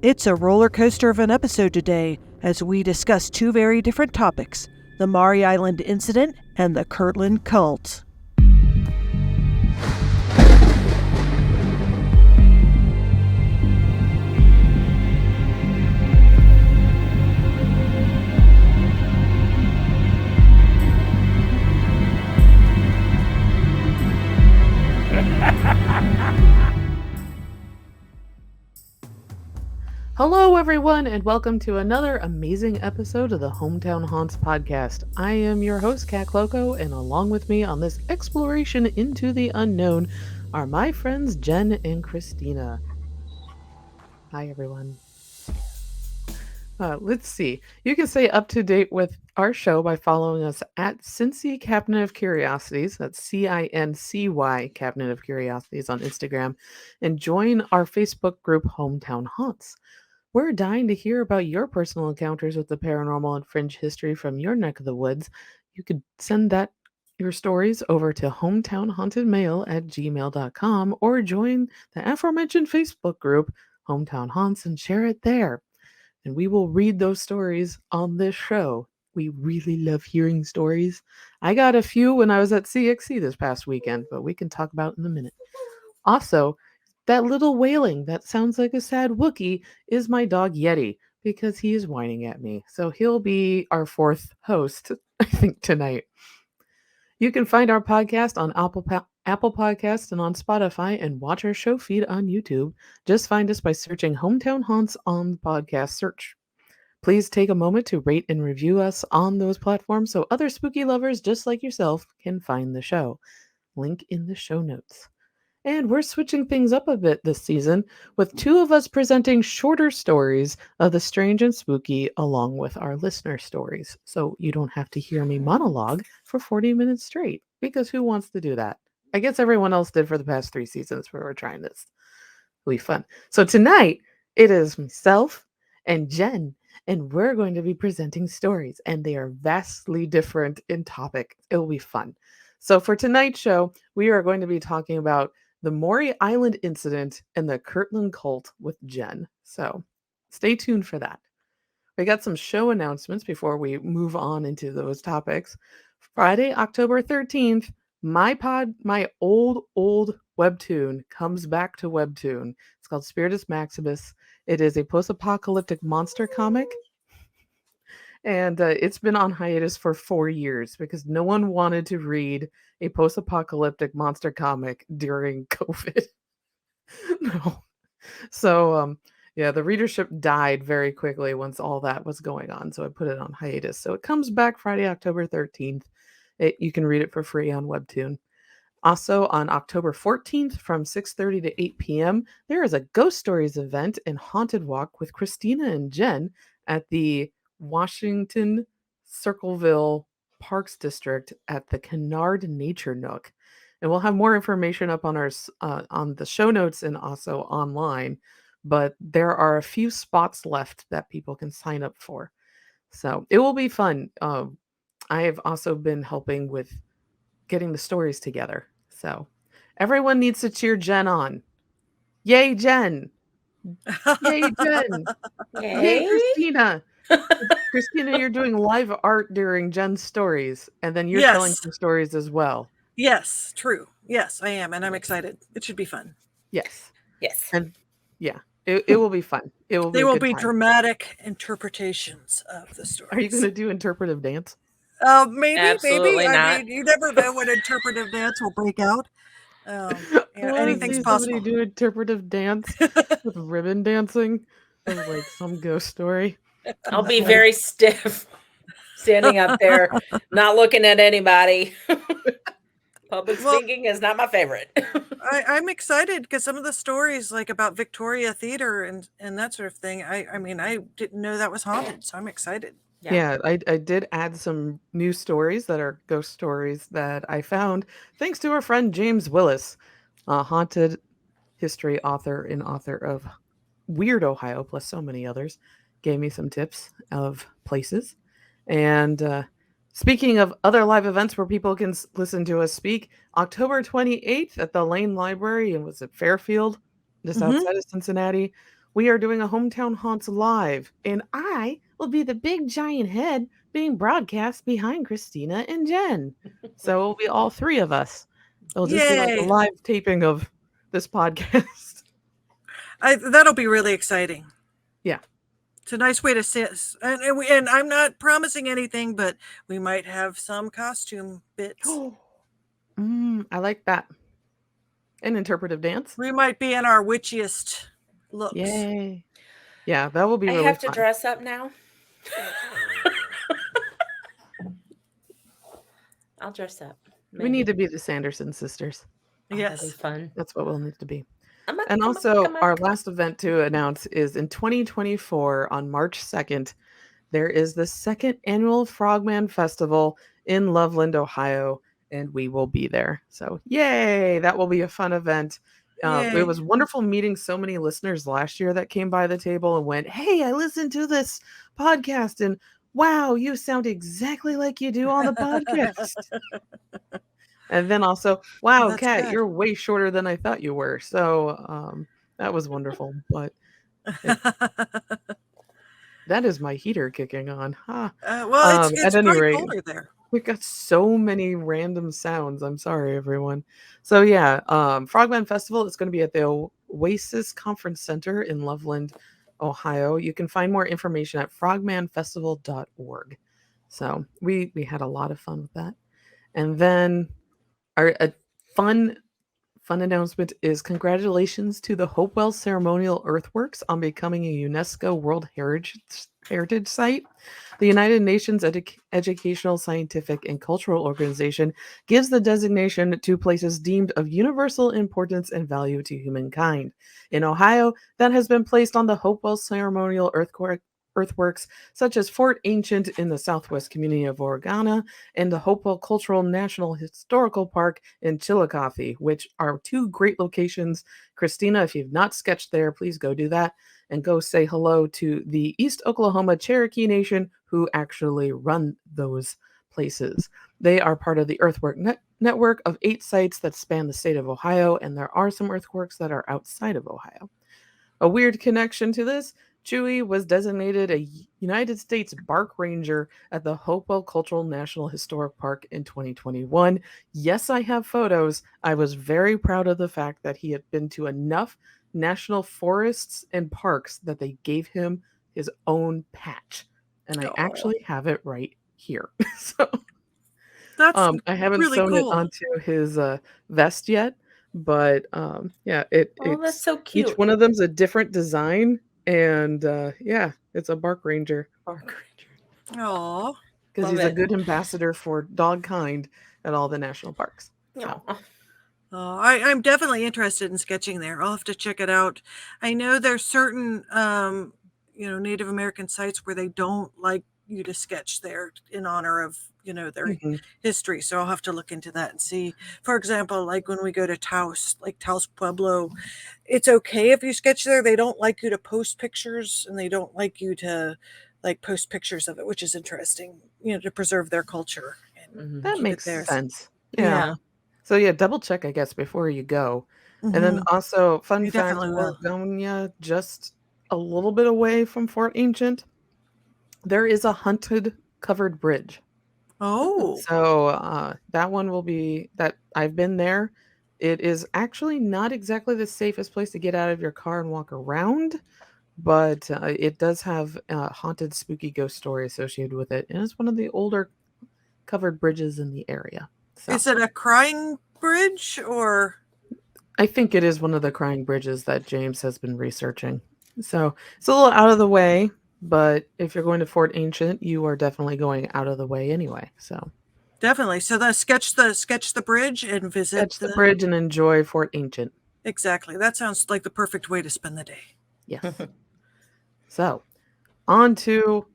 It's a roller coaster of an episode today as we discuss two very different topics, the Maury Island Incident and the Kirtland Cult. Hello, everyone, and welcome to another amazing episode of the Hometown Haunts podcast. I am your host, Kat Cloco, and along with me on this exploration into the unknown are my friends Jen and Christina. Hi, everyone. Let's see. You can stay up to date with our show by following us at Cincy Cabinet of Curiosities. That's CINCY Cabinet of Curiosities on Instagram, and join our Facebook group Hometown Haunts. We're dying to hear about your personal encounters with the paranormal and fringe history from your neck of the woods. You could send your stories over to hometownhauntedmail@gmail.com or join the aforementioned Facebook group, Hometown Haunts, and share it there. And we will read those stories on this show. We really love hearing stories. I got a few when I was at CXC this past weekend, but we can talk about it in a minute. Also, that little wailing that sounds like a sad Wookiee is my dog Yeti because he is whining at me. So he'll be our fourth host, I think, tonight. You can find our podcast on Apple Podcasts and on Spotify and watch our show feed on YouTube. Just find us by searching Hometown Haunts on the podcast search. Please take a moment to rate and review us on those platforms so other spooky lovers just like yourself can find the show. Link in the show notes. And we're switching things up a bit this season with two of us presenting shorter stories of the strange and spooky along with our listener stories. So you don't have to hear me monologue for 40 minutes straight, because who wants to do that? I guess everyone else did for the past 3 seasons where we're trying this. It'll be fun. So tonight it is myself and Jen, and we're going to be presenting stories, and they are vastly different in topic. It will be fun. So for tonight's show, we are going to be talking about the Maury Island Incident and the Kirtland Cult with Jen. So stay tuned for that. We got some show announcements before we move on into those topics. Friday, October 13th, my old webtoon comes back to webtoon. It's called Spiritus Maximus. It is a post-apocalyptic monster comic. And it's been on hiatus for 4 years because no one wanted to read a post-apocalyptic monster comic during COVID. No. So, the readership died very quickly once all that was going on. So I put it on hiatus. So it comes back Friday, October 13th. You can read it for free on Webtoon. Also on October 14th from 6:30 to 8 p.m., there is a Ghost Stories event and Haunted Walk with Christina and Jen at the Washington Circleville Parks District at the Kennard Nature Nook. And we'll have more information up on our on the show notes and also online, but there are a few spots left that people can sign up for. So it will be fun. I have also been helping with getting the stories together. So everyone needs to cheer Jen on. Yay, Jen! Yay, Jen! Yay, Christina! Christina, you're doing live art during Jen's stories, and then you're telling some stories as well. Yes, true. Yes, I am, and I'm excited. It should be fun. Yes. Yes. And it will be fun. There will be dramatic interpretations of the stories. Are you going to do interpretive dance? Maybe. Absolutely not. I mean, you never know when interpretive dance will break out. Anything's possible. Somebody do interpretive dance with ribbon dancing of like some ghost story. I'll be very stiff, standing up there, not looking at anybody. Public speaking is not my favorite. I'm excited because some of the stories, like about Victoria Theater and that sort of thing, I mean, I didn't know that was haunted, so I'm excited. Yeah, I did add some new stories that are ghost stories that I found thanks to our friend James Willis, a haunted history author and author of Weird Ohio, plus so many others, gave me some tips of places. And speaking of other live events where people can listen to us speak, October 28th at the Lane Library, and was it Fairfield, just outside of Cincinnati, we are doing a Hometown Haunts live, and I will be the big giant head being broadcast behind Christina and Jen. So it'll be all three of us. It'll just be like a Yay! live taping of this podcast. That'll be really exciting. Yeah. It's a nice way to sit, and I'm not promising anything, but we might have some costume bits. I like that. An interpretive dance. We might be in our witchiest looks. Yay. Yeah, that will be I really have to fun. dress up now. I'll dress up. We need to be the Sanderson sisters. Oh, that'd be Yes. fun. That's what we'll need to be. Come And on, also, come on. our last event to announce is in 2024 on March 2nd. There is the second annual Frogman Festival in Loveland, Ohio, and we will be there. So, yay! That will be a fun event. It Yay. was wonderful meeting so many listeners last year that came by the table and went, "Hey, I listened to this podcast, and wow, you sound exactly like you do on the podcast." And then also, wow, That's Kat, good. you're way shorter than I thought you were. So that was wonderful. But that is my heater kicking on. Huh. Well, it's At any probably rate, colder there. we've got so many random sounds. I'm sorry, everyone. So yeah, Frogman Festival is going to be at the Oasis Conference Center in Loveland, Ohio. You can find more information at frogmanfestival.org. So we had a lot of fun with that. And then a fun announcement is congratulations to the Hopewell Ceremonial Earthworks on becoming a UNESCO World Heritage Site. The United Nations Educational, Scientific, and Cultural Organization gives the designation to places deemed of universal importance and value to humankind. In Ohio, that has been placed on the Hopewell Ceremonial Earthworks, such as Fort Ancient in the southwest community of Oregana and the Hopewell Cultural National Historical Park in Chillicothe, which are two great locations. Christina, if you've not sketched there, please go do that and go say hello to the East Oklahoma Cherokee Nation who actually run those places. They are part of the earthwork network of 8 sites that span the state of Ohio, and there are some earthworks that are outside of Ohio. A weird connection to this, Chewy was designated a United States Park Ranger at the Hopewell Cultural National Historic Park in 2021. Yes, I have photos. I was very proud of the fact that he had been to enough national forests and parks that they gave him his own patch. And I actually have it right here. So That's I haven't really sewn it cool. onto his vest yet, but yeah, Oh, that's it's so cute. each one of them's a different design, and yeah, it's a Bark Ranger Oh, because Love he's a it. good ambassador for dog kind at all the national parks. So Aw. I'm definitely interested in sketching there. I'll have to check it out. I know there's certain, Native American sites where they don't like you to sketch there in honor of, their mhm. history. So I'll have to look into that and see. For example, like when we go to Taos, like Taos Pueblo, it's okay if you sketch there. They don't like you to post pictures, and they don't like you to like post pictures of it, which is interesting, to preserve their culture and That keep it makes theirs. sense. Yeah. So yeah, double check, I guess, before you go. And then Mhm. also, fun You fact, definitely will. Oregonia, just a little bit away from Fort Ancient, there is a haunted covered bridge. Oh, So that one will be that I've been there. It is actually not exactly the safest place to get out of your car and walk around, but it does have a haunted, spooky ghost story associated with it, and it's one of the older covered bridges in the area. So is it a crying bridge or? I think it is one of the crying bridges that James has been researching. So it's a little out of the way, but if you're going to Fort Ancient, you are definitely going out of the way anyway. So Definitely. So sketch the bridge and visit catch the bridge and enjoy Fort Ancient. Exactly. That sounds like the perfect way to spend the day. Yes. So on to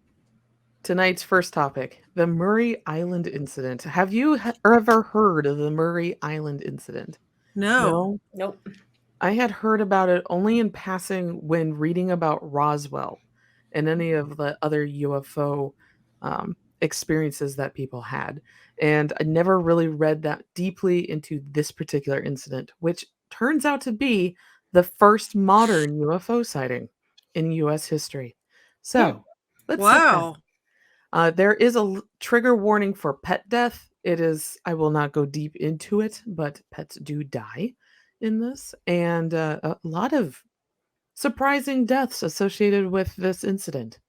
tonight's first topic, the Maury Island Incident. Have you ever heard of the Maury Island Incident? No. Nope. I had heard about it only in passing when reading about Roswell and any of the other UFO experiences that people had. And I never really read that deeply into this particular incident, which turns out to be the first modern UFO sighting. in U.S. history. So let's sit back. Wow. There is a trigger warning for pet death. It is, I will not go deep into it, but pets do die in this. And a lot of surprising deaths associated with this incident.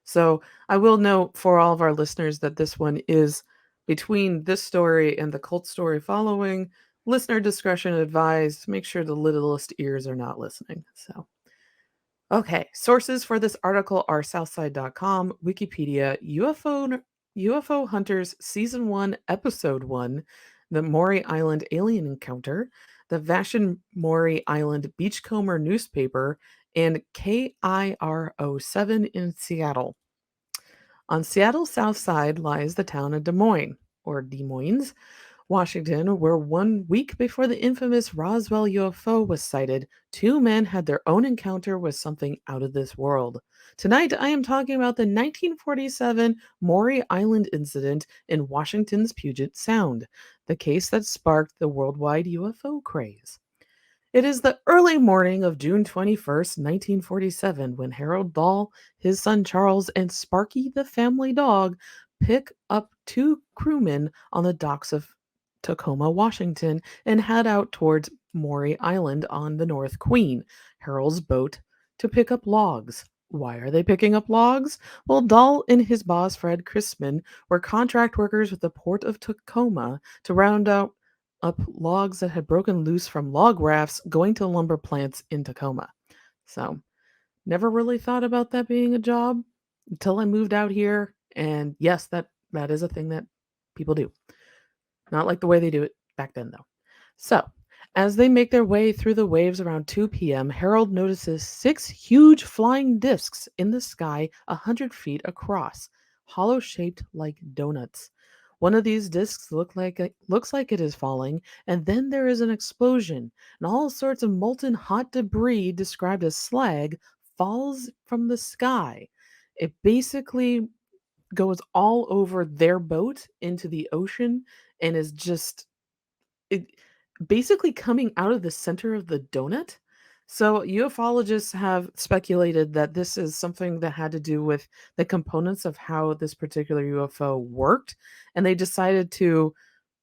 So I will note for all of our listeners that this one is between this story and the cult story following. Listener discretion advised. Make sure the littlest ears are not listening. So, okay. Sources for this article are Southside.com, Wikipedia, UFO Hunters Season 1, Episode 1, the Maury Island Alien Encounter, the Vashon Maury Island Beachcomber newspaper, and KIRO7 in Seattle. On Seattle's south side lies the town of Des Moines, or Des Moines, Washington, where 1 week before the infamous Roswell UFO was sighted, 2 men had their own encounter with something out of this world. Tonight, I am talking about the 1947 Maury Island Incident in Washington's Puget Sound, the case that sparked the worldwide UFO craze. It is the early morning of June 21st, 1947, when Harold Dahl, his son Charles, and Sparky the family dog pick up 2 crewmen on the docks of Tacoma, Washington, and head out towards Maury Island on the North Queen, Harold's boat, to pick up logs. Why are they picking up logs? Well, Dahl and his boss, Fred Chrisman, were contract workers with the port of Tacoma to round out up logs that had broken loose from log rafts going to lumber plants in Tacoma. So, never really thought about that being a job until I moved out here. And yes, that is a thing that people do. Not like the way they do it back then, though. So, as they make their way through the waves around 2 p.m., Harold notices 6 huge flying discs in the sky 100 feet across, hollow-shaped like donuts. One of these discs looks like it is falling, and then there is an explosion, and all sorts of molten hot debris described as slag falls from the sky. It basically goes all over their boat into the ocean and is just it basically coming out of the center of the donut. So ufologists have speculated that this is something that had to do with the components of how this particular UFO worked, and they decided to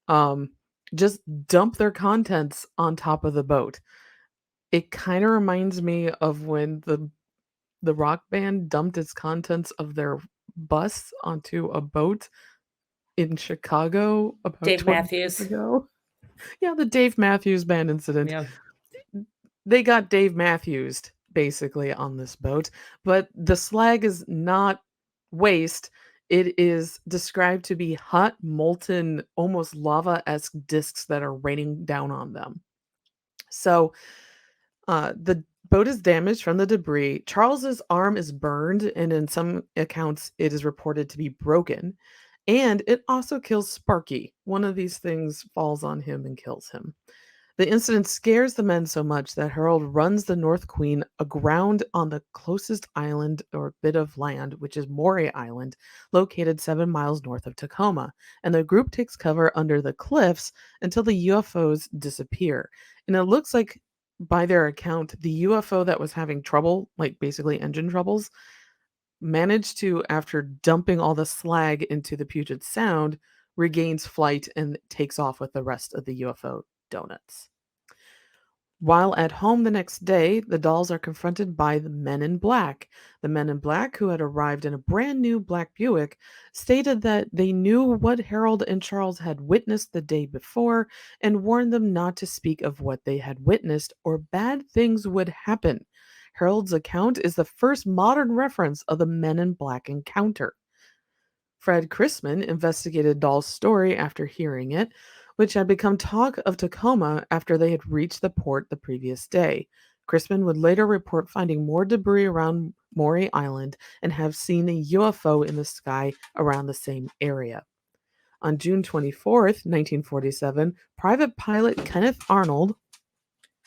um, just dump their contents on top of the boat. It kind of reminds me of when the rock band dumped its contents of their bus onto a boat in Chicago about Dave 20 Matthews. years ago. Yeah, the Dave Matthews Band incident. Yeah. They got Dave Matthews basically on this boat, but the slag is not waste. It is described to be hot, molten, almost lava-esque discs that are raining down on them. So the boat is damaged from the debris. Charles's arm is burned, and in some accounts, it is reported to be broken. And it also kills Sparky. One of these things falls on him and kills him. The incident scares the men so much that Harold runs the North Queen aground on the closest island or bit of land, which is Maury Island, located 7 miles north of Tacoma, and the group takes cover under the cliffs until the UFOs disappear. And it looks like, by their account, the UFO that was having trouble, like basically engine troubles, managed to, after dumping all the slag into the Puget Sound, regains flight and takes off with the rest of the UFO donuts. While at home the next day, the dolls are confronted by the men in black. The men in black, who had arrived in a brand new black Buick, stated that they knew what Harold and Charles had witnessed the day before and warned them not to speak of what they had witnessed or bad things would happen. Harold's account is the first modern reference of the men in black encounter. Fred Chrisman investigated Dahl's story after hearing it, which had become talk of Tacoma after they had reached the port the previous day. Chrisman would later report finding more debris around Maury Island and have seen a UFO in the sky around the same area. On June 24th, 1947, private pilot Kenneth Arnold,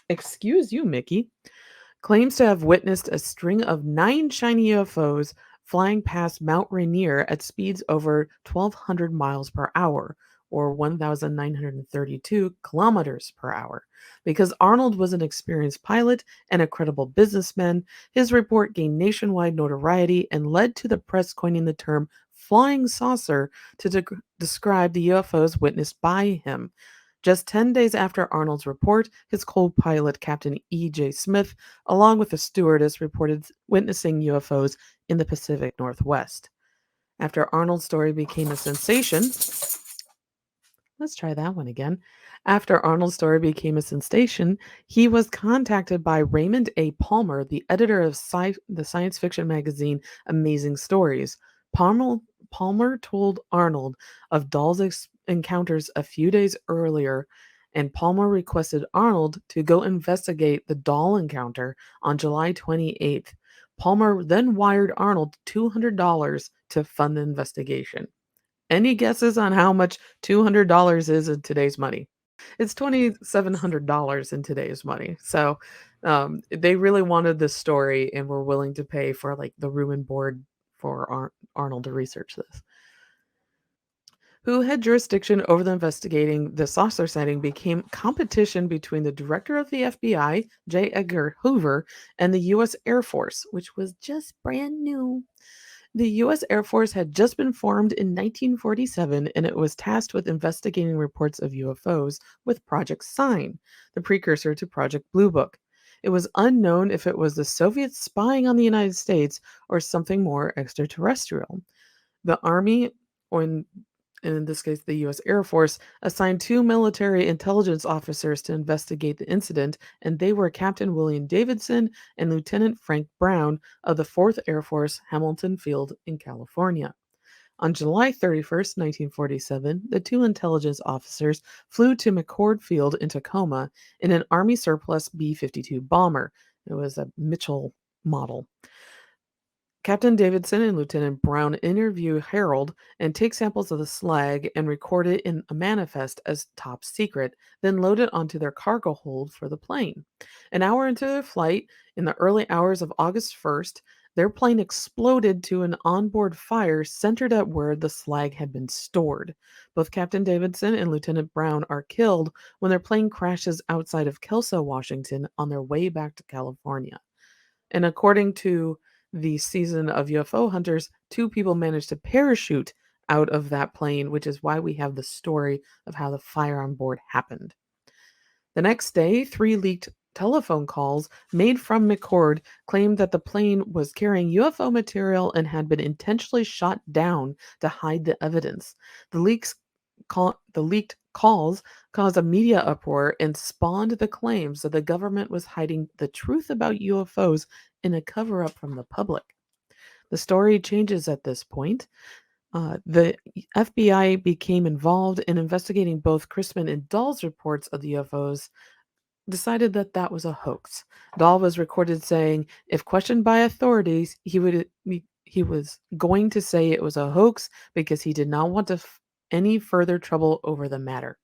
excuse you, Mickey, claims to have witnessed a string of 9 shiny UFOs flying past Mount Rainier at speeds over 1,200 miles per hour, or 1,932 kilometers per hour. Because Arnold was an experienced pilot and a credible businessman, his report gained nationwide notoriety and led to the press coining the term flying saucer to describe the UFOs witnessed by him. Just 10 days after Arnold's report, his co-pilot, Captain E.J. Smith, along with a stewardess, reported witnessing UFOs in the Pacific Northwest. After Arnold's story became a sensation, let's try that one again. After Arnold's story became a sensation, he was contacted by Raymond A. Palmer, the editor of the science fiction magazine Amazing Stories. Palmer told Arnold of Dahl's encounters a few days earlier, and Palmer requested Arnold to go investigate the Dahl encounter on July 28th. Palmer then wired Arnold $200 to fund the investigation. Any guesses on how much $200 is in today's money? It's $2,700 in today's money. So they really wanted this story and were willing to pay for like the room and board for Arnold to research this. Who had jurisdiction over the investigating the saucer sighting became competition between the director of the FBI, J. Edgar Hoover, and the U.S. Air Force, which was just brand new. The U.S. Air Force had just been formed in 1947, and it was tasked with investigating reports of UFOs with Project Sign, the precursor to Project Blue Book. It was unknown if it was the Soviets spying on the United States or something more extraterrestrial. The Army, or in this case the U.S. Air Force, assigned 2 military intelligence officers to investigate the incident, and they were Captain William Davidson and Lieutenant Frank Brown of the 4th Air Force, Hamilton Field in California. On July 31st, 1947, the 2 intelligence officers flew to McCord Field in Tacoma in an Army surplus B-52 bomber. It was a Mitchell model. Captain Davidson and Lieutenant Brown interview Harold and take samples of the slag and record it in a manifest as top secret, then load it onto their cargo hold for the plane. An hour into their flight, in the early hours of August 1st, their plane exploded to an onboard fire centered at where the slag had been stored. Both Captain Davidson and Lieutenant Brown are killed when their plane crashes outside of Kelso, Washington, on their way back to California. And according to the season of UFO Hunters, 2 people managed to parachute out of that plane, which is why we have the story of how the fire on board happened. The next day, 3 leaked telephone calls made from McCord claimed that the plane was carrying UFO material and had been intentionally shot down to hide the evidence. The leaked calls caused a media uproar and spawned the claims that the government was hiding the truth about UFOs in a cover-up from the public. The story changes at this point. The FBI became involved in investigating both Chrisman and Dahl's reports of the UFOs, decided that that was a hoax. Dahl was recorded saying, if questioned by authorities, he was going to say it was a hoax because he did not want any further trouble over the matter.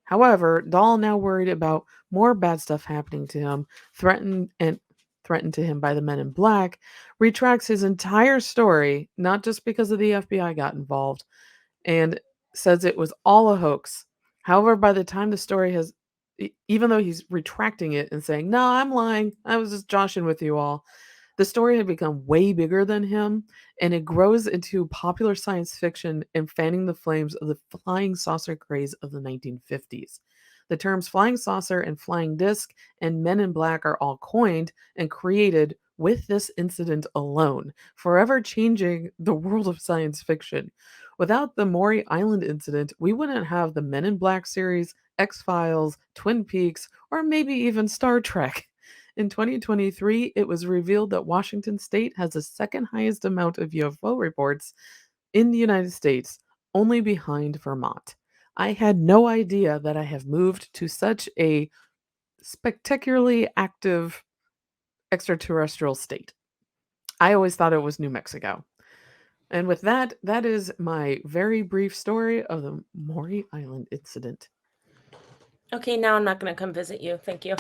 However, Dahl, now worried about more bad stuff happening to him, threatened to him by the Men in Black, retracts his entire story, not just because of the FBI got involved, and says it was all a hoax. However, by the time the story has, even though he's retracting it and saying, no, I'm lying, I was just joshing with you all, the story had become way bigger than him, and it grows into popular science fiction and fanning the flames of the flying saucer craze of the 1950s. The terms flying saucer and flying disc and Men in Black are all coined and created with this incident alone, forever changing the world of science fiction. Without the Maury Island incident, we wouldn't have the Men in Black series, X-Files, Twin Peaks, or maybe even Star Trek. In 2023, it was revealed that Washington State has the second highest amount of UFO reports in the United States, only behind Vermont. I had no idea that I have moved to such a spectacularly active extraterrestrial state. I always thought it was New Mexico. And with that, that is my very brief story of the Maury Island incident. Okay, now I'm not going to come visit you. Thank you.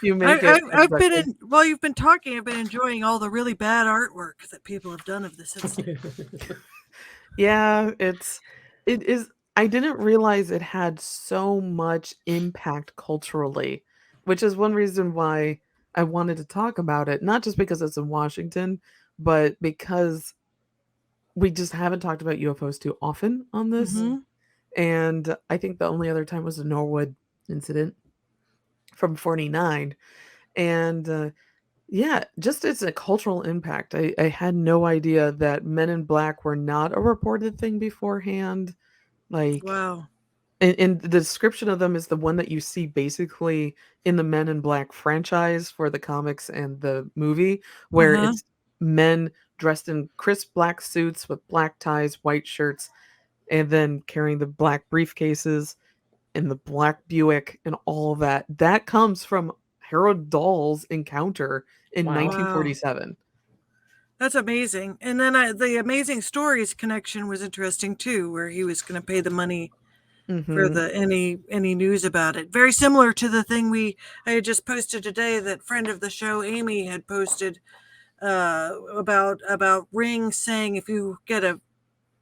you make it. While you've been talking, I've been enjoying all the really bad artwork that people have done of this incident. Yeah, it is. I didn't realize it had so much impact culturally, which is one reason why I wanted to talk about it. Not just because it's in Washington, but because we just haven't talked about UFOs too often on this. Mm-hmm. And I think the only other time was the Norwood incident from 49. And yeah, just as a cultural impact, I had no idea that Men in Black were not a reported thing beforehand. Like, Wow. and the description of them is the one that you see basically in the Men in Black franchise for the comics and the movie, where Uh-huh. it's men dressed in crisp black suits with black ties, white shirts, and then carrying the black briefcases and the black Buick and all that. That comes from Harold Dahl's encounter in Wow. 1947. That's amazing. And then the Amazing Stories connection was interesting too, where he was going to pay the money for Hmm. the any news about it. Very similar to the thing I had just posted today that friend of the show Amy had posted about Ring saying if you get a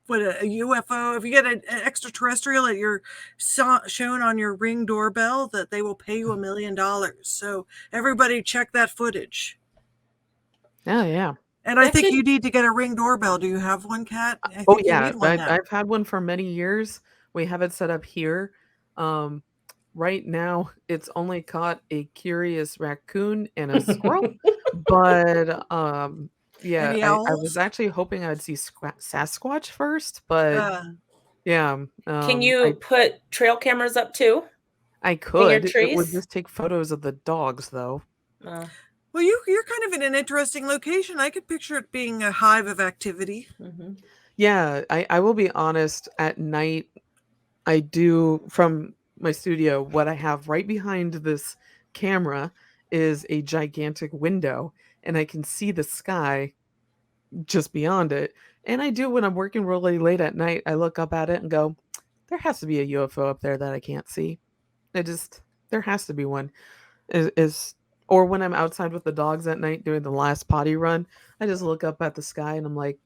UFO, if you get an extraterrestrial at your shown on your Ring doorbell, that they will pay you $1 million. So everybody check that footage. Oh, yeah. And I That think could you need to get a Ring doorbell. Do you have one, Kat? I Oh, think you yeah. need one now. I've had one for many years. We have it set up here. Um, right now, it's only caught a curious raccoon and a squirrel. But yeah, Any I was owls? actually hoping I'd see Sasquatch first, but Uh, yeah, Can you put trail cameras up too I in your could. It would trees? just take photos of the dogs, though. Uh, well, you're kind of in an interesting location. I could picture it being a hive of activity. mhm. Yeah, I will be honest. At night, I do from my studio. What I have right behind this camera is a gigantic window, and I can see the sky just beyond it. And I do when I'm working really late at night. I look up at it and go, "There has to be a UFO up there that I can't see." I just there has to be one. Is or when I'm outside with the dogs at night doing the last potty run, I just look up at the sky and I'm like,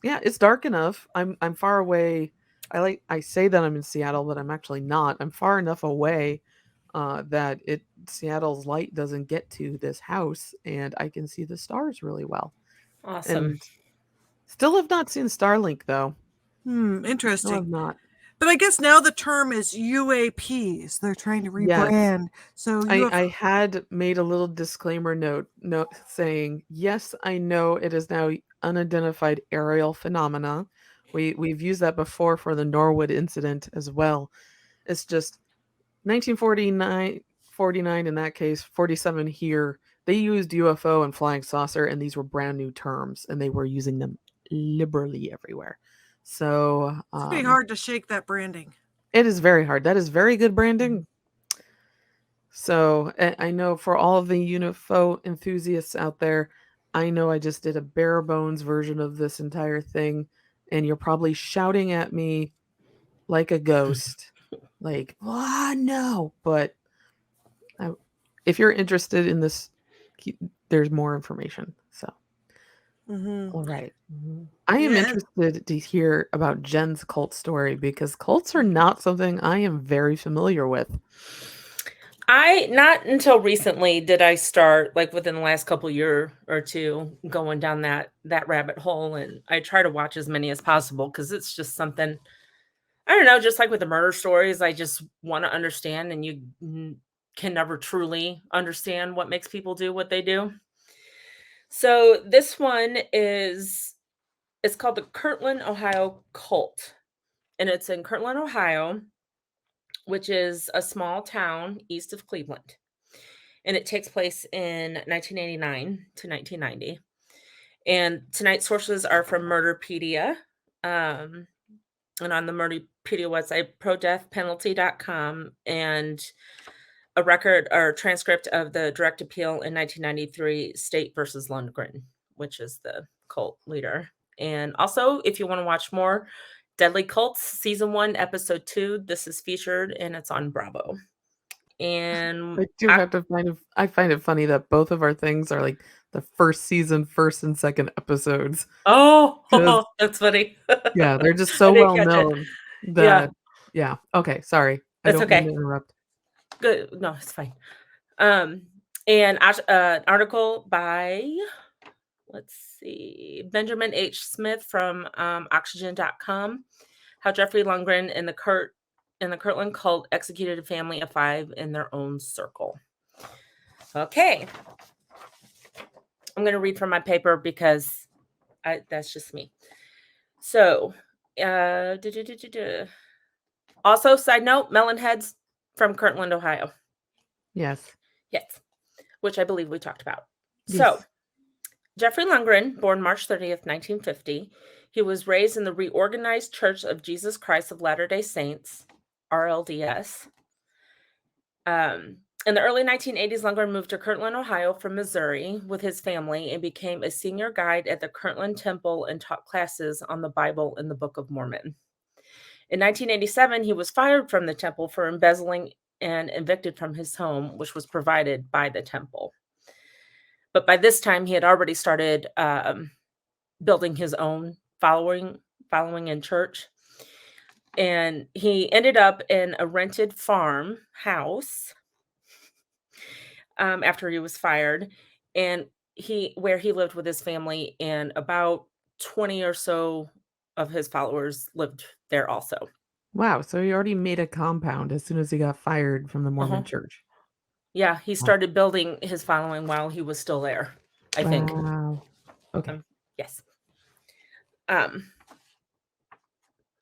yeah, it's dark enough. I'm far away. I say that I'm in Seattle, but I'm actually not. I'm far enough away that it Seattle's light doesn't get to this house, and I can see the stars really well. Awesome. And still have not seen Starlink though. Still Interesting. have not. But I guess now the term is UAPs. They're trying to Yes, rebrand. So I had made a little disclaimer note saying, yes, I know it is now unidentified aerial phenomena. We've used that before for the Norwood incident as well. It's just 1949, 49 in that case, 47 here. They used UFO and flying saucer, and these were brand new terms, and they were using them liberally everywhere. So it's gonna be hard to shake that branding. it is very hard. That is very good branding. So I know for all of the UFO enthusiasts out there, I know I just did a bare bones version of this entire thing, and you're probably shouting at me like a ghost, like, "Ah, no!" But I, if you're interested in this, there's more information. So, Mm-hmm. all right, Mhm. I am Yeah. interested to hear about Jen's cult story because cults are not something I am very familiar with. I not until recently did I start, like within the last couple year or two, going down that rabbit hole, and I try to watch as many as possible because it's just something I don't know, just like with the murder stories, I just want to understand, and can never truly understand what makes people do what they do. So this one is it's called the Kirtland, Ohio Cult, and it's in Kirtland, Ohio, which is a small town east of Cleveland. And it takes place in 1989 to 1990. And tonight's sources are from Murderpedia. Um, and on the Murderpedia website, prodeathpenalty.com, and a record or transcript of the direct appeal in 1993, State versus Lundgren, which is the cult leader. And also, if you want to watch more Deadly Cults, season 1, episode 2, this is featured and it's on Bravo. And I do have to I find it funny that both of our things are like the first season, first and second episodes. 'Cause that's funny. yeah, they're just I so didn't well catch it. known Yeah, that yeah. Okay, sorry. I that's don't mean okay. to interrupt. Good. No, it's fine. Um, and an article by, let's see, Benjamin H. Smith from Oxygen.com. How Jeffrey Lundgren and the Kirtland Cult executed a family of 5 in their own circle. Okay, I'm going to read from my paper because that's just me. So, also, side note, Melonheads from Kirtland, Ohio. Yes. Yes, which I believe we talked about. Yes. So, Jeffrey Lundgren, born March 30th, 1950, he was raised in the Reorganized Church of Jesus Christ of Latter-day Saints, RLDS. In the early 1980s, Lundgren moved to Kirtland, Ohio from Missouri with his family and became a senior guide at the Kirtland Temple and taught classes on the Bible and the Book of Mormon. In 1987, he was fired from the temple for embezzling and evicted from his home, which was provided by the temple. But by this time, he had already started building his own following in church. And he ended up in a rented farmhouse after he was fired, and where he lived with his family, and about 20 or so of his followers lived there also. Wow, so he already made a compound as soon as he got fired from the Mormon church. Yeah, he started building his following while he was still there, I think. Wow. Okay. Yes.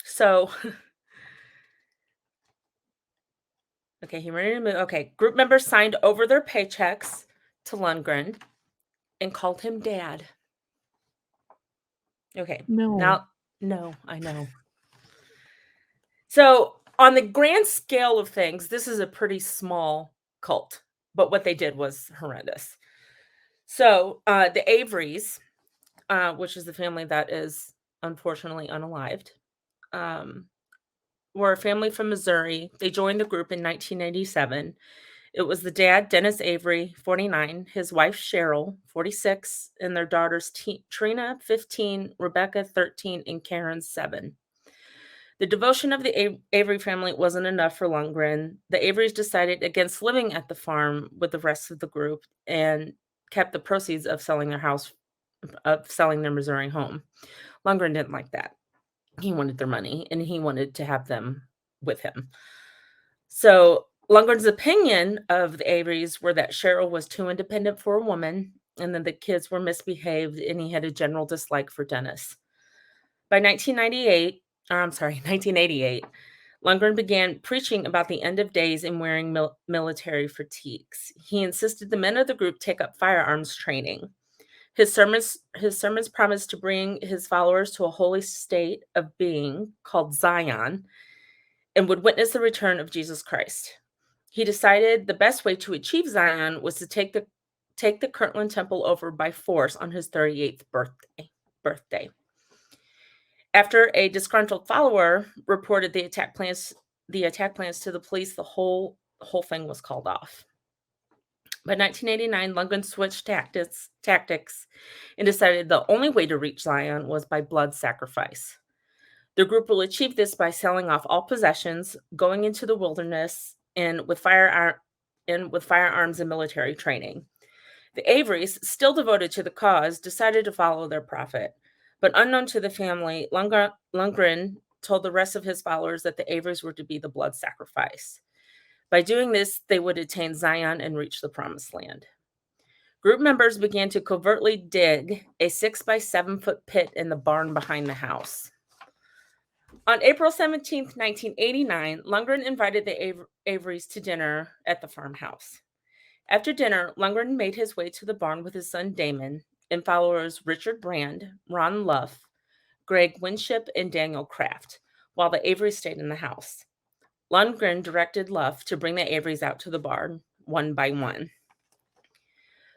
So okay, he ready to move. Okay, group members signed over their paychecks to Lundgren and called him Dad. Okay. No. Now, no, I know. So, on the grand scale of things, this is a pretty small cult, but what they did was horrendous. So, the Averys, which is the family that is unfortunately unalived, were a family from Missouri. They joined the group in 1987. It was the dad, Dennis Avery, 49, his wife, Cheryl, 46, and their daughters, Trina, 15, Rebecca, 13, and Karen, 7. The devotion of the Avery family wasn't enough for Lundgren. The Averys decided against living at the farm with the rest of the group and kept the proceeds of selling their Missouri home. Lundgren didn't like that. He wanted their money, and he wanted to have them with him. So Lundgren's opinion of the Averys were that Cheryl was too independent for a woman, and then the kids were misbehaved, and he had a general dislike for Dennis. By 1988, Lundgren began preaching about the end of days and wearing military fatigues. He insisted the men of the group take up firearms training. His sermons promised to bring his followers to a holy state of being called Zion and would witness the return of Jesus Christ. He decided the best way to achieve Zion was to take the Kirtland Temple over by force on his 38th birthday. After a disgruntled follower reported the attack plans to the police, the whole thing was called off. By 1989, Lundgren switched tactics and decided the only way to reach Zion was by blood sacrifice. The group will achieve this by selling off all possessions, going into the wilderness, and with firearms and military training. The Averys, still devoted to the cause, decided to follow their prophet. But unknown to the family, Lundgren told the rest of his followers that the Averys were to be the blood sacrifice. By doing this, they would attain Zion and reach the promised land. Group members began to covertly dig a 6 by 7 foot pit in the barn behind the house. On April 17, 1989, Lundgren invited the Averys to dinner at the farmhouse. After dinner, Lundgren made his way to the barn with his son Damon and followers Richard Brand, Ron Luff, Greg Winship, and Daniel Kraft, while the Averys stayed in the house. Lundgren directed Luff to bring the Averys out to the barn, one by one.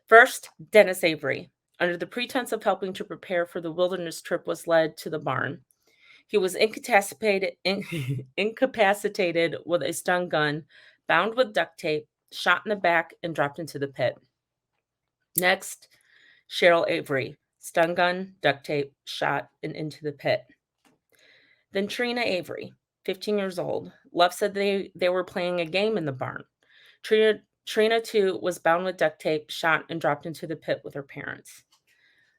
First, Dennis Avery, under the pretense of helping to prepare for the wilderness trip, was led to the barn. He was incapacitated with a stun gun, bound with duct tape, shot in the back, and dropped into the pit. Next, Cheryl Avery, stun gun, duct tape, shot, and into the pit. Then Trina Avery, 15 years old. Love said they were playing a game in the barn. Trina, too, was bound with duct tape, shot, and dropped into the pit with her parents.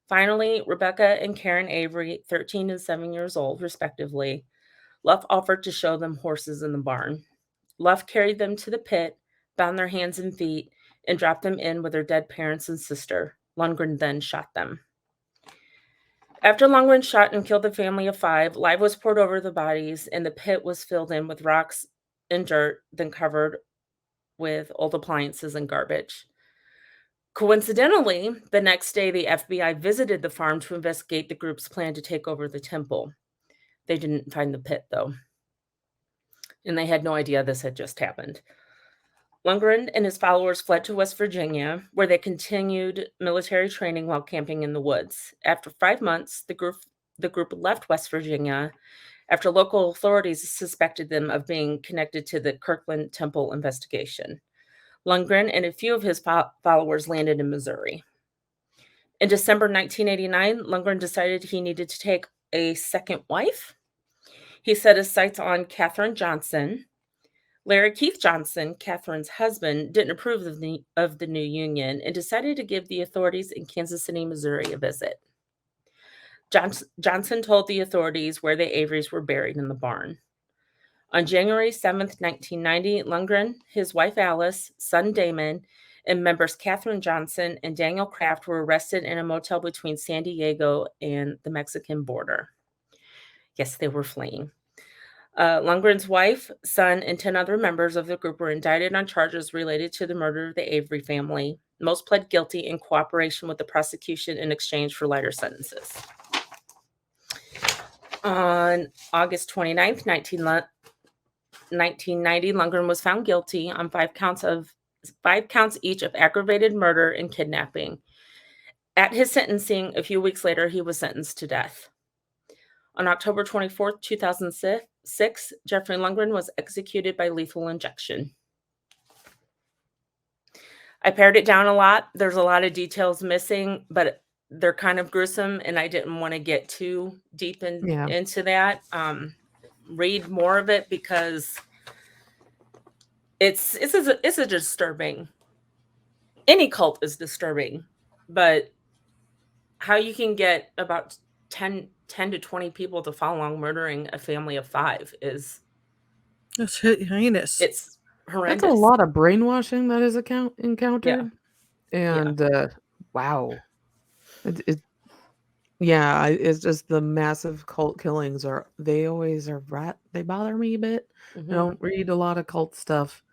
Finally, Rebecca and Karen Avery, 13 and 7 years old, respectively. Luff offered to show them horses in the barn. Luff carried them to the pit, bound their hands and feet, and dropped them in with their dead parents and sister. Lundgren then shot them. After Lundgren shot and killed the family of 5, lye was poured over the bodies, and the pit was filled in with rocks and dirt, then covered with old appliances and garbage. Coincidentally, the next day, the FBI visited the farm to investigate the group's plan to take over the temple. They didn't find the pit, though, and they had no idea this had just happened. Lundgren and his followers fled to West Virginia, where they continued military training while camping in the woods. After 5 months, the group left West Virginia after local authorities suspected them of being connected to the Kirtland Temple investigation. Lundgren and a few of his followers landed in Missouri. In December 1989, Lundgren decided he needed to take a second wife. He set his sights on Catherine Johnson. Larry Keith Johnson, Catherine's husband, didn't approve of the new union and decided to give the authorities in Kansas City, Missouri, a visit. Johnson told the authorities where the Averys were buried in the barn. On January 7th, 1990, Lundgren, his wife Alice, son Damon, and members Catherine Johnson and Daniel Kraft were arrested in a motel between San Diego and the Mexican border. Yes, they were fleeing. Lundgren's wife, son, and 10 other members of the group were indicted on charges related to the murder of the Avery family. Most pled guilty in cooperation with the prosecution in exchange for lighter sentences. On August 29th, 1990, Lundgren was found guilty on 5 counts each of aggravated murder and kidnapping. At his sentencing, a few weeks later, he was sentenced to death. On October 24th, 2006, Jeffrey Lundgren was executed by lethal injection. I pared it down a lot. There's a lot of details missing, but they're kind of gruesome, and I didn't want to get too deep into that. Read more of it because it's a disturbing. Any cult is disturbing, but how you can get about 10 to 20 people to follow along murdering a family of 5 is That's heinous. It's horrendous. That's a lot of brainwashing that is encountered. And wow. It's just the massive cult killings they bother me a bit. Mhm. I don't read a lot of cult stuff,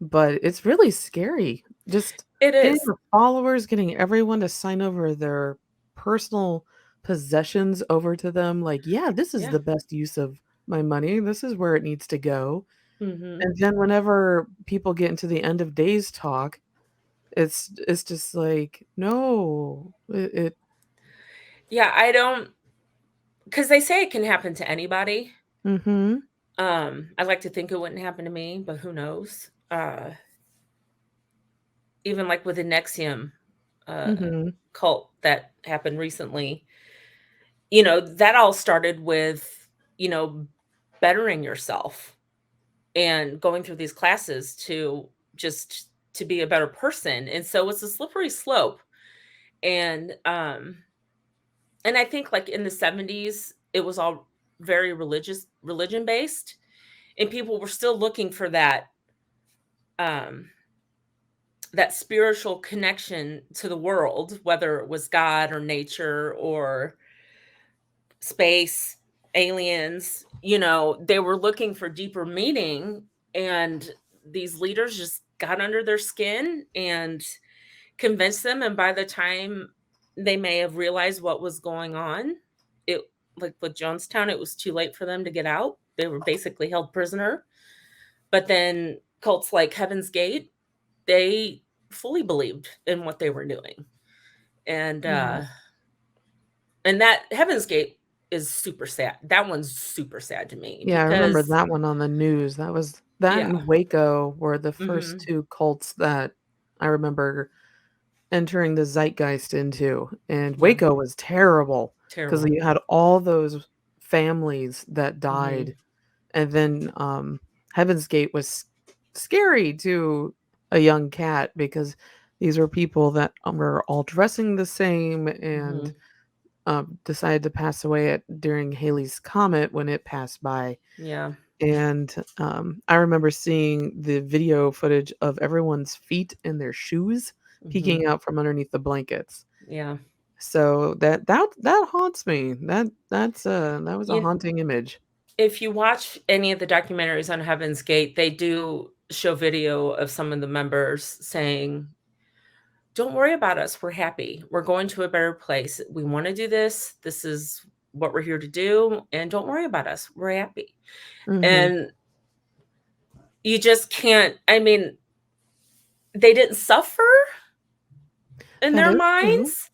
but it's really scary. Just It getting is. the followers, getting everyone to sign over their personal possessions over to them. Like, this is the best use of my money. This is where it needs to go. Mhm. And then whenever people get into the end of days talk, it's just like, no, Yeah, I don't, because they say it can happen to anybody. Mm-hmm. I like to think it wouldn't happen to me, but who knows? Even like with the Nexium cult that happened recently, that all started with, bettering yourself and going through these classes to be a better person. And so it's a slippery slope. And I think like in the 70s, it was all very religion based, and people were still looking for that spiritual connection to the world, whether it was God or nature or space, aliens. They were looking for deeper meaning, and these leaders just got under their skin and convinced them. And by the time they may have realized what was going on, it, like with Jonestown, it was too late for them to get out. They were basically held prisoner. But then cults like Heaven's Gate, they fully believed in what they were doing. And that Heaven's Gate is super sad. That one's super sad to me. Yeah, I remember that one on the news. That was That Yeah. and Waco were the first Mhm. 2 cults that I remember entering the zeitgeist into, and Yeah. Waco was terrible because Terrible. you had all those families that Mhm. died, and then, Heaven's Gate was scary to a young cat because these were people that, were all dressing the same and, Mhm. decided to pass away during Halley's Comet when it passed by. Yeah. And, I remember seeing the video footage of everyone's feet and their shoes Mhm. peeking out from underneath the blankets. Yeah. So that haunts me. That was a You haunting image. If you watch any of the documentaries on Heaven's Gate, they do show video of some of the members saying, "Don't worry about us. We're happy. We're going to a better place. We wanna do this. This is what we're here to do, and don't worry about us. We're happy." Mhm. And you just can't I mean, they didn't suffer in That their is true. minds,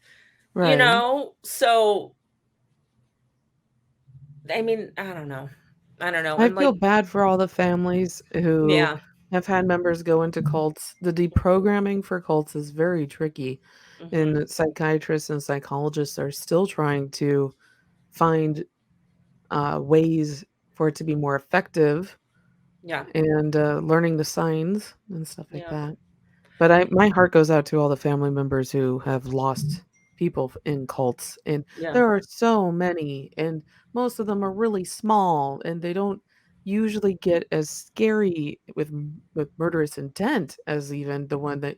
Right. so I mean, I don't know. I don't know, I and, feel like bad for all the families who yeah. have had members go into cults. The deprogramming for cults is very tricky, Mhm. and psychiatrists and psychologists are still trying to find, ways for it to be more effective Yeah. and, learning the signs and stuff like Yeah. that. But my heart goes out to all the family members who have lost people in cults, and Yeah. there are so many, and most of them are really small, and they don't usually get as scary with murderous intent as even the one that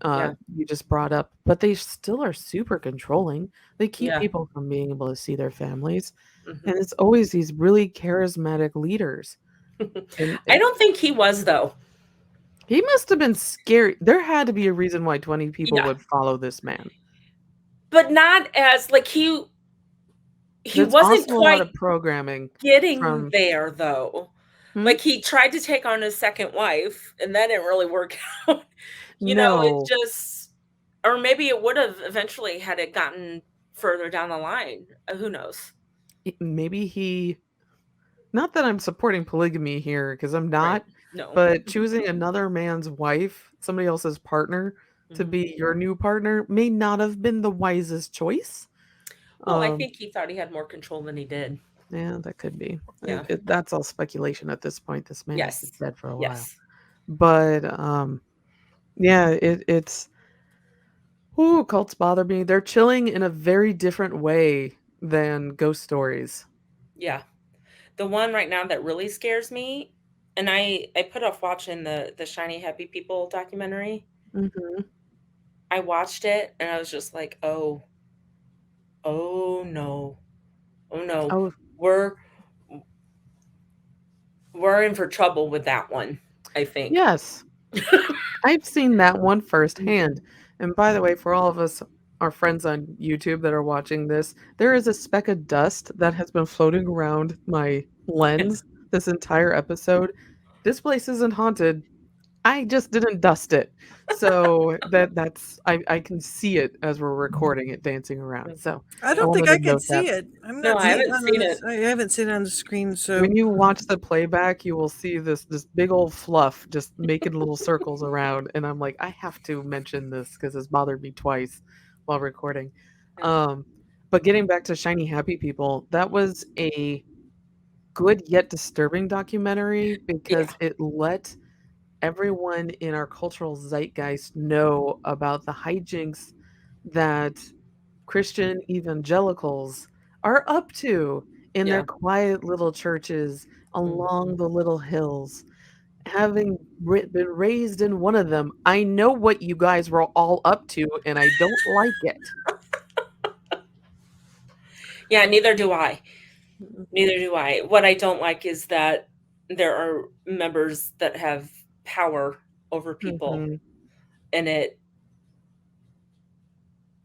Yeah. you just brought up. But they still are super controlling. They keep Yeah. people from being able to see their families, and Mhm. it's always these really charismatic leaders. And I don't think he was, though. he must have been scary. There had to be a reason why 20 people Yeah, would follow this man. but not as like, he There's wasn't also a lot quite of programming getting from there, though. hmm? Like, he tried to take on his 2nd wife, and that didn't really work out. It No. just or maybe it would've eventually had it gotten further down the line, who knows? Maybe he not that I'm supporting polygamy here because I'm Right. not, No. but choosing another man's wife, somebody else's partner, to Mhm. be your new partner may not have been the wisest choice. Well, I Um, think he thought he had more control than he did. yeah, that could be. Yeah. That's all speculation at this point. This man has been Yes. dead for a while. Yes. But yeah, it's ooh, cults bother me. They're chilling in a very different way than ghost stories. Yeah. The one right now that really scares me, and I put off watching the Shiny Happy People documentary. Mhm. I watched it and I was just like, "Oh, oh no. Oh no. Oh, We're we're in for trouble with that one, I think." yes. I've seen that one firsthand. Mhm. And by the way, for all of us, our friends on YouTube that are watching this, there is a speck of dust that has been floating around my lens this entire episode. This place isn't haunted. I just didn't dust it. So I can see it as we're recording it dancing around. So I I don't think wanted I to can note that. see it. I'm No, not I seeing it haven't on seen it. this. I haven't seen it on the screen, so When you watch the playback, you will see this big old fluff just making little circles around, and I'm like, "I have to mention this because it's bothered me twice while recording." Yeah. Um, but getting back to Shiny Happy People, that was a good yet disturbing documentary Yeah. because it let everyone in our cultural zeitgeist know about the hijinks that Christian evagelicals are up to in their Yeah. quiet little churches along Mhm. the little hills. Having been raised in one of them, I know what you guys were all up to, and I don't like it. Yeah, neither do I. Mhm. Neither do I. What I don't like is that there are members that have power over people, Mhm. and Oh,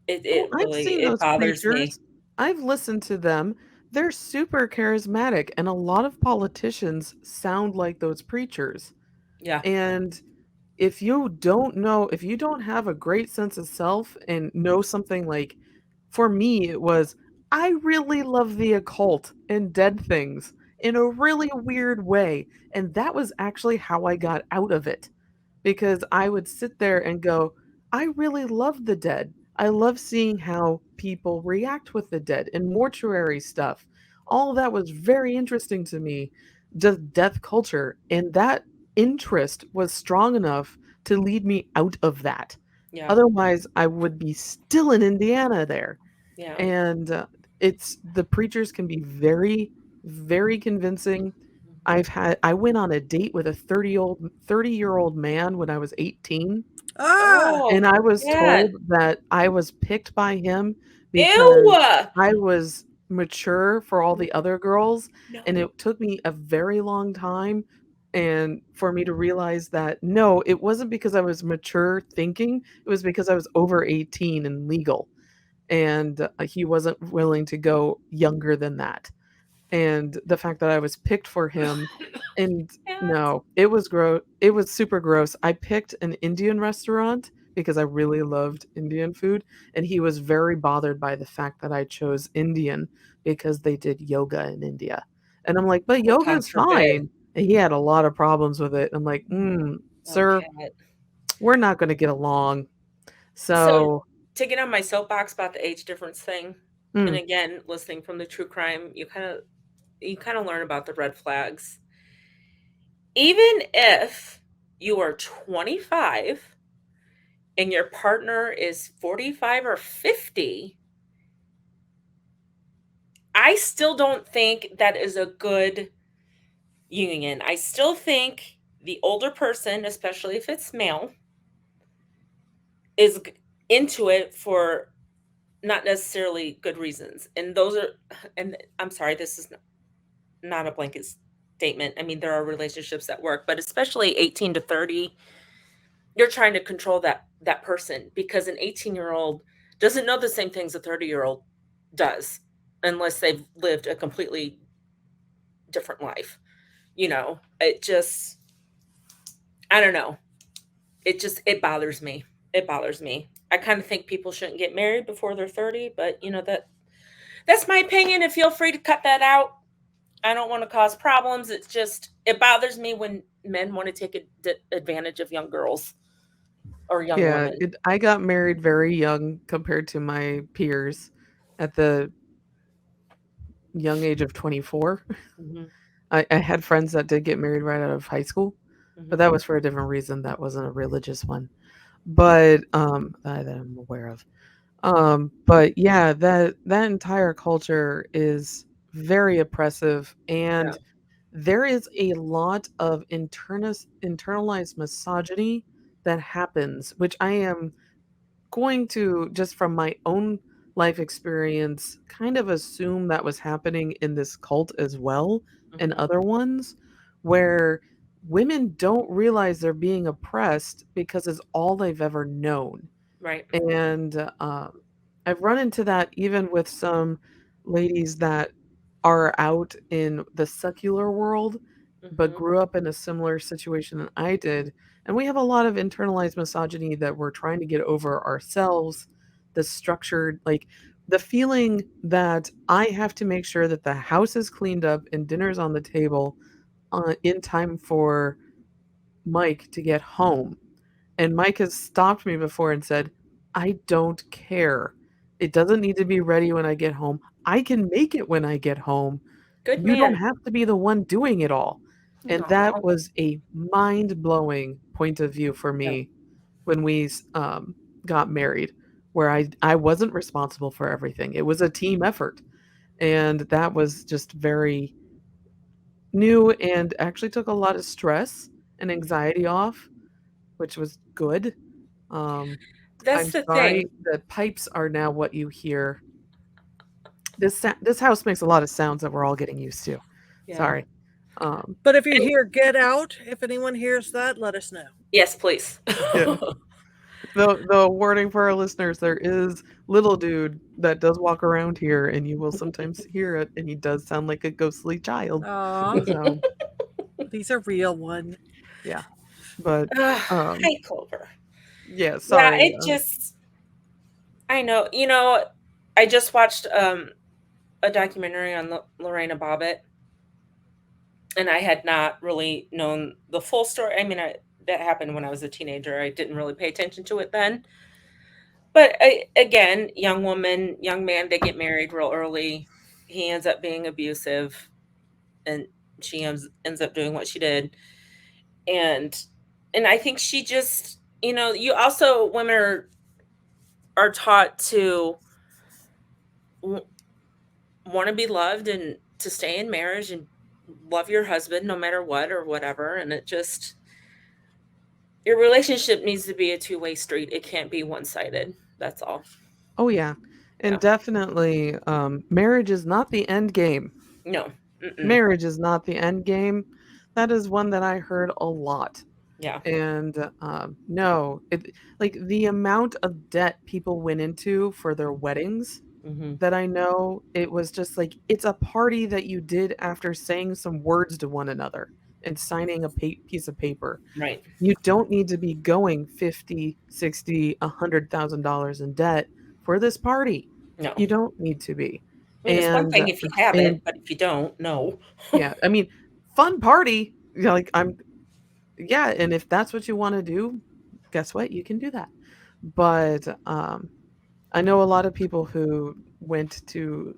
it I've really seen it those bothers me. preachers. I've listened to them. They're super charismatic, and a lot of politicians sound like those preachers. Yeah. And if you don't have a great sense of self and know something for me, it was, I really love the occult and dead things. in a really weird way. And that was actually how I got out of it, because I would sit there and go, I really love the dead. I love seeing how people react with the dead and mortuary stuff. All of that was very interesting to me, just death culture. And that interest was strong enough to lead me out of that. Yeah. Otherwise, I would be still in Indiana there. Yeah. And it's the preachers can be very, very convincing. I went on a date with a 30-year-old man when I was 18, Ah, Oh and I was God. told that I was picked by him because Ew. I was mature for all the other girls, No. and it took me a very long time and for me to realize that no, it wasn't because I was mature thinking, it was because I was over 18 and legal, and he wasn't willing to go younger than that. And the fact that I was picked for him, and Yeah. no, it was gross. It was super gross. I picked an Indian restaurant because I really loved Indian food, and he was very bothered by the fact that I chose Indian because they did yoga in India. And I'm like, but Oh, God yoga's forbid. fine. And he had a lot of problems with it. I'm like, Oh, sir, Kat. we're not going to get along. So So, to get on my soapbox about the age difference thing, and mm, again, listening from the true crime, you kind of learn about the red flags. Even if you are 25 and your partner is 45 or 50, I still don't think that is a good union. I still think the older person, especially if it's male, is into it for not necessarily good reasons. And I'm sorry, this is not a blanket statement. I mean, there are relationships that work, but especially 18 to 30, you're trying to control that person because an 18-year-old doesn't know the same things a 30-year-old does unless they've lived a completely different life. It just, I don't know. It bothers me. It bothers me. I kind of think people shouldn't get married before they're 30, but that's my opinion, and feel free to cut that out. I don't want to cause problems. It bothers me when men want to take advantage of young girls or young yeah, women. I got married very young compared to my peers at the young age of 24. Mhm, I had friends that did get married right out of high school, but mhm. that was for a different reason. That wasn't a religious one. But that I'm aware of. But yeah, that entire culture is very oppressive, Yeah, and there is a lot of internalized misogyny that happens, which I am going to, just from my own life experience, kind of assume that was happening in this cult as well and mhm. other ones, where women don't realize they're being oppressed because it's all they've ever known. Right. And I've run into that even with some ladies that are out in the secular world, but Mhm. grew up in a similar situation than I did. And we have a lot of internalized misogyny that we're trying to get over ourselves. The structured, like the feeling that I have to make sure that the house is cleaned up and dinner's on the table in time for Mike to get home. And Mike has stopped me before and said, I don't care. It doesn't need to be ready when I get home. I can make it when I get home. Good You don't man. have to be the one doing it all. And that Aw. was a mind blowing point of view for Yeah. me when we got married, where I wasn't responsible for everything. It was a team effort. And that was just very new and actually took a lot of stress and anxiety off, which was good. Um, That's I'm the thing. sorry, the pipes are now what you hear. This house makes a lot of sounds that we're all getting used to. Yeah. Sorry. Um, but if you hear "get out," if anyone hears that, let us know. Yes, please. yeah. The warning for our listeners: there is little dude that does walk around here, and you will sometimes hear it, and he does sound like a ghostly child. Aw, So he's a real one. yeah, but Hi, Clover. yeah, Yeah, sorry. it just, I know. I just watched a documentary on Lorena Bobbitt, and I had not really known the full story. I mean, that happened when I was a teenager. I didn't really pay attention to it then. But again, young woman, young man, they get married real early. He ends up being abusive, and she ends up doing what she did. And I think she just, you also, women are taught to want to be loved and to stay in marriage and love your husband no matter what or whatever. And it just, your relationship needs to be a two-way street. It can't be one-sided. That's all. Oh yeah. And Yeah. definitely marriage is not the end game. No. Mm-mm. Marriage is not the end game. That is one that I heard a lot. Yeah. And no, like the amount of debt people went into for their weddings Mm-hmm. that I know, it was just like it's a party that you did after saying some words to one another and signing a piece of paper. Right. You don't need to be going 50, 60, $100,000 in debt for this party. No. You don't need to be. I mean, it's one And thing if you have and it, but if you don't, no. yeah, I mean, fun party. Like yeah, and if that's what you want to do, guess what? You can do that. But I know a lot of people who went to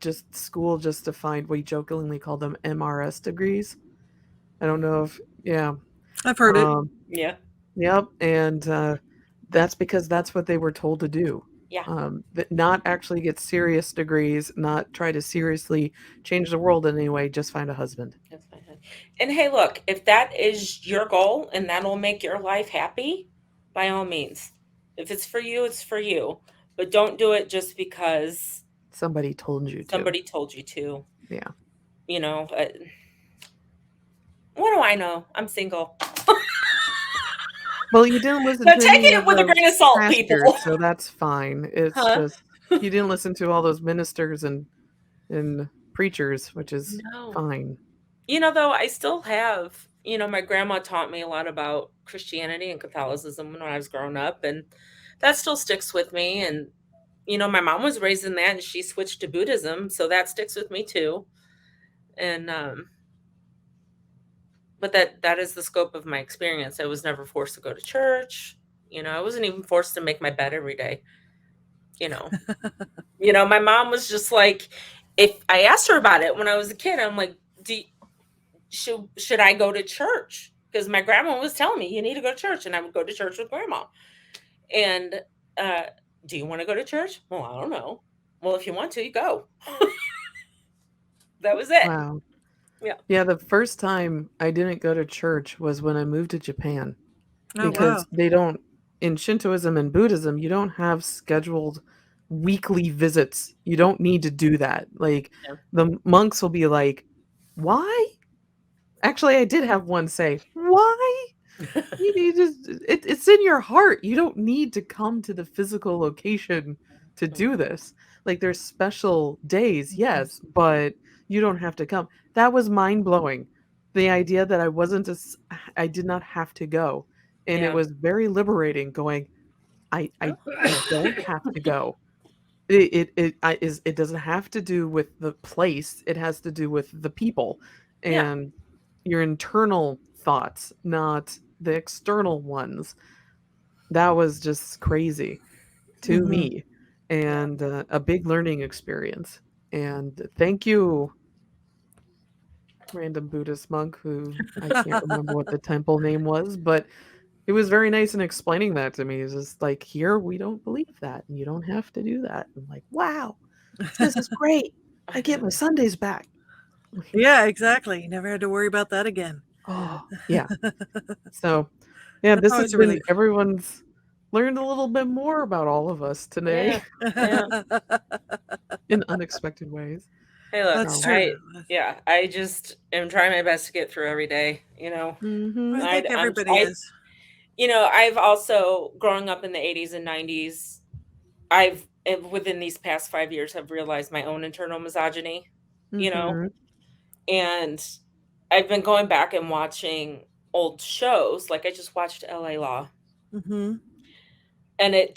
just school just to find, we jokingly call them MRS degrees. I don't know if, yeah. I've heard it. Yeah. Yep. And that's because that's what they were told to do. Yeah. Not actually get serious degrees, not try to seriously change the world in any way, just find a husband. That's fine. And hey, look, if that is your goal and that'll make your life happy, by all means. If it's for you, it's for you. But don't do it just because Somebody told you to. somebody told you to. Yeah. You know, what do I know? I'm single. Well, you didn't listen Now to take any it of with a those grain of salt, pastors, people. so that's fine. It's Huh? just you didn't listen to all those ministers and preachers, which is No. fine. You know, though, I still have, my grandma taught me a lot about Christianity and Catholicism when I was growing up, and that still sticks with me. And, my mom was raised in that, and she switched to Buddhism, so that sticks with me too. And, but that is the scope of my experience. I was never forced to go to church. I wasn't even forced to make my bed every day. My mom was just like, if I asked her about it when I was a kid, I'm like, should I go to church? Because my grandma was telling me you need to go to church, and I would go to church with grandma. And do you want to go to church? Well, I don't know. Well, if you want to, you go. That was it. Wow. Yeah. Yeah, the first time I didn't go to church was when I moved to Japan. Oh, Because wow. they don't, in Shintoism and Buddhism, you don't have scheduled weekly visits. You don't need to do that. Like Yeah. the monks will be like, "Why?" Actually, I did have one say, "Why?" You need to, it's in your heart. You don't need to come to the physical location to do this. Like there's special days, yes, but you don't have to come. That was mind-blowing. The idea that I did not have to go. And it Yeah. was very liberating going, I don't have to go. It doesn't have to do with the place. It has to do with the people Yeah. and your internal thoughts, not the external ones. That was just crazy to Mhm. me, and a big learning experience. And thank you, random Buddhist monk who I can't remember what the temple name was, but it was very nice in explaining that to me. It's just like, here we don't believe that, and you don't have to do that. I'm like, wow, this is great. I get my Sundays back. Yeah, exactly. Never had to worry about that again. Oh, yeah. So, yeah, That's this has always a been, relief. everyone's learned a little bit more about all of us today Yeah. in unexpected ways. Hey, look, That's So, true. I just am trying my best to get through every day. mhm. I think everybody is. I've also, growing up in the 80s and 90s, within these past 5 years, have realized my own internal misogyny, Mhm. and I've been going back and watching old shows. Like I just watched LA Law, Mm-hmm. and it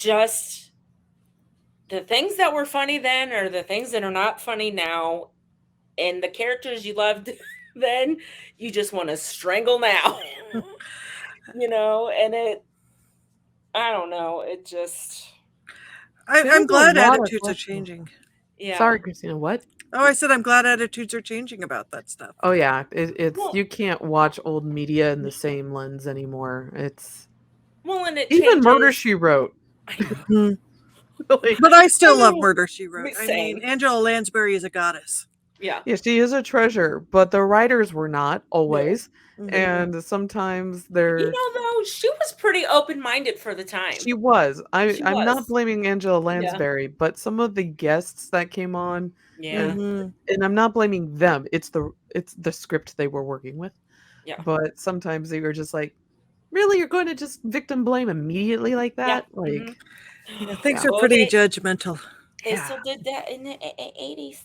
the things that were funny then are the things that are not funny now. and the characters you loved then, you just want to strangle now. And I don't know, it just, I'm There's a glad lot of attitudes are questions. changing. yeah. Sorry, Christina. What? Oh, I said I'm glad attitudes are changing about that stuff. Oh yeah, it's Well- you can't watch old media in the same lens anymore. It's Well, and it even Murder changes. She Wrote. I know. Really. But I still love know. Murder, She Wrote. I Same. mean, Angela Lansbury is a goddess. Yeah. Yeah, she is a treasure, but the writers were not always, Mhm. and sometimes they're. Though, she was pretty open-minded for the time. She was. She I'm not was. blaming Angela Lansbury, but some of the guests that came on, Yeah. Mhm. and I'm not blaming them. It's the script they were working with. Yeah. But sometimes they were just like, really, you're going to just victim blame immediately like that? Yeah. Like, Mhm. Yeah, things Yeah. are pretty judgmental. They Yeah. still did that in the 80s.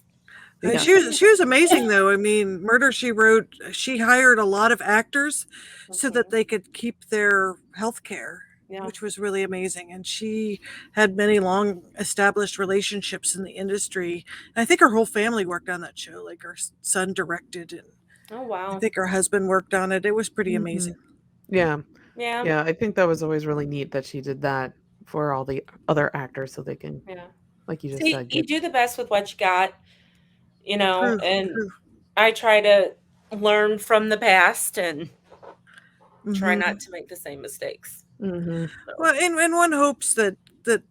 And Yeah. she was amazing though. I mean, Murder She Wrote, she hired a lot of actors so that they could keep their health care, Yeah. which was really amazing. And she had many long established relationships in the industry. And I think her whole family worked on that show. Like her son directed, and Oh, wow. I think her husband worked on it. It was pretty Mhm. amazing. Yeah. Yeah. Yeah. I think that was always really neat that she did that for all the other actors so they can, Yeah. like you just See, said, you get. do the best with what you got, True, and true. I try to learn from the past and try Mhm. not to make the same mistakes. Mhm. Well, and one hopes that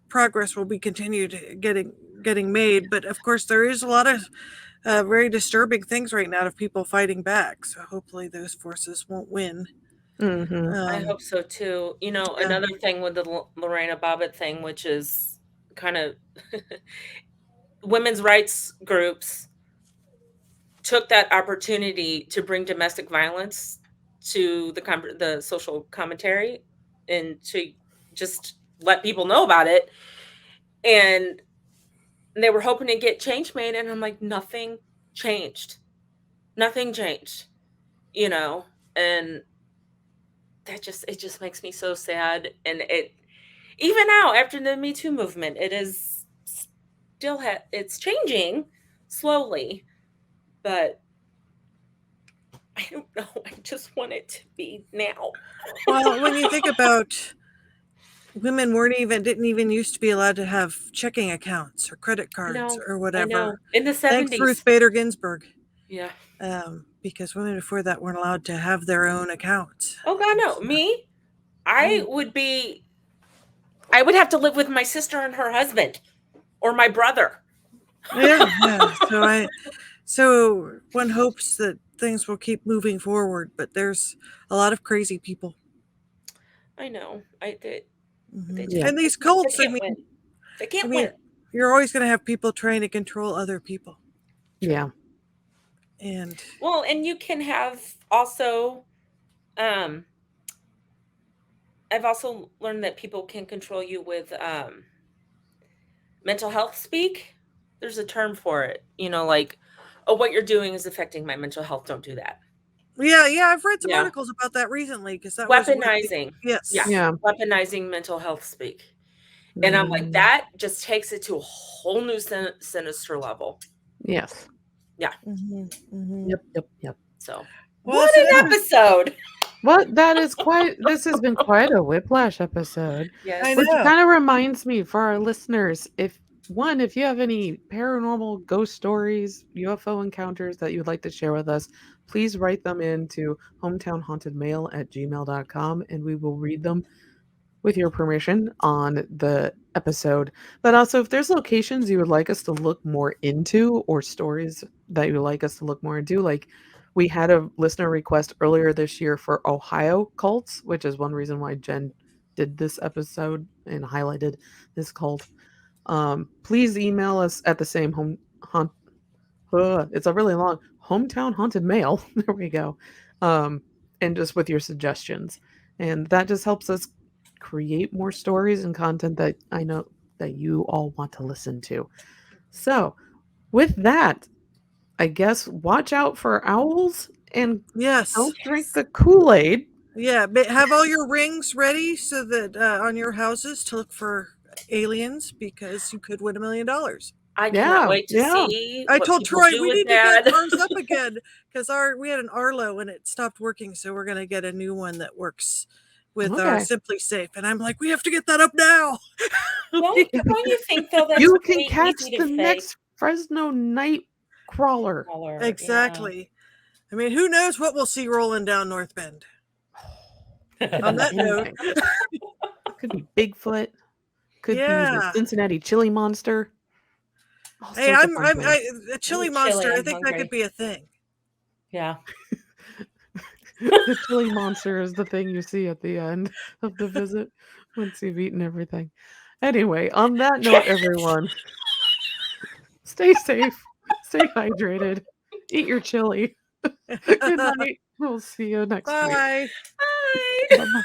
progress will be continued getting made, but of course there is a lot of very disturbing things right now of people fighting back. So hopefully those forces won't win. Mhm. I hope so too. Another thing with the Lorena Bobbitt thing, which is kind of women's rights groups took that opportunity to bring domestic violence to the social commentary and to just let people know about it. And they were hoping to get change made. And I'm like, nothing changed. Nothing changed, and it just makes me so sad. And even now after the Me Too movement, it is still it's changing slowly, but I don't know. I just want it to be now. Well, when you think about women didn't even used to be allowed to have checking accounts or credit cards or I whatever. know. In the 70s. Thanks, Ruth Bader Ginsburg. Yeah. Because women before that weren't allowed to have their own accounts. Oh God, no. Me, I would have to live with my sister and her husband or my brother. Yeah. So one hopes that things will keep moving forward, but there's a lot of crazy people. I know. Mhm. And these cults, They can't win. You're always going to have people trying to control other people. Yeah. And you can have also, I've also learned that people can control you with mental health speak. There's a term for it, like, oh, what you're doing is affecting my mental health. Don't do that. yeah, I've read some articles about that recently because that weaponizing. Yes. Yeah. Weaponizing mental health speak. And I'm like, that just takes it to a whole new sinister level. Yes. Yeah. Mm-hmm. Yep. So, Well, what an episode. What? This has been quite a whiplash episode. Yes. I Which know. kind of reminds me for our listeners, if you have any paranormal ghost stories, UFO encounters that you'd like to share with us, please write them into hometownhauntedmail@gmail.com and we will read them with your permission on the episode. But also, if there's locations you would like us to look more into or stories that you would like us to look more into, like we had a listener request earlier this year for Ohio cults, which is one reason why Jen did this episode and highlighted this cult. Please email us at the same it's a really long hometown haunted mail. There we go. And just with your suggestions. And that just helps us create more stories and content that I know that you all want to listen to. So with that, I guess watch out for owls and Yes. don't drink the Kool-Aid. Yeah, but have all your rings ready so that on your houses to look for aliens because you could win $1 million. I cannot wait to yeah. see I what told people Troy do we with need that. to get ours up again because we had an Arlo and it stopped working, so we're gonna get a new one that works with our Okay. Simply Safe. And I'm like, we have to get that up now. Don't you think though that's You can pretty catch easy the to next Fresno night crawler. fix? Exactly. I mean, who knows what we'll see rolling down North Bend. Yeah. On that note, Anything. Could be Bigfoot. Could be the yeah. Cincinnati chili monster. All Hey, sorts of fun things. a chili Ooh, monster. chili, I I'm think that hungry. could be a thing. Yeah. The chili monster is the thing you see at the end of the visit once you've eaten everything. Anyway, on that note, everyone, stay safe, stay hydrated, eat your chili. Good night. We'll see you next week. Bye. Bye. Bye-bye.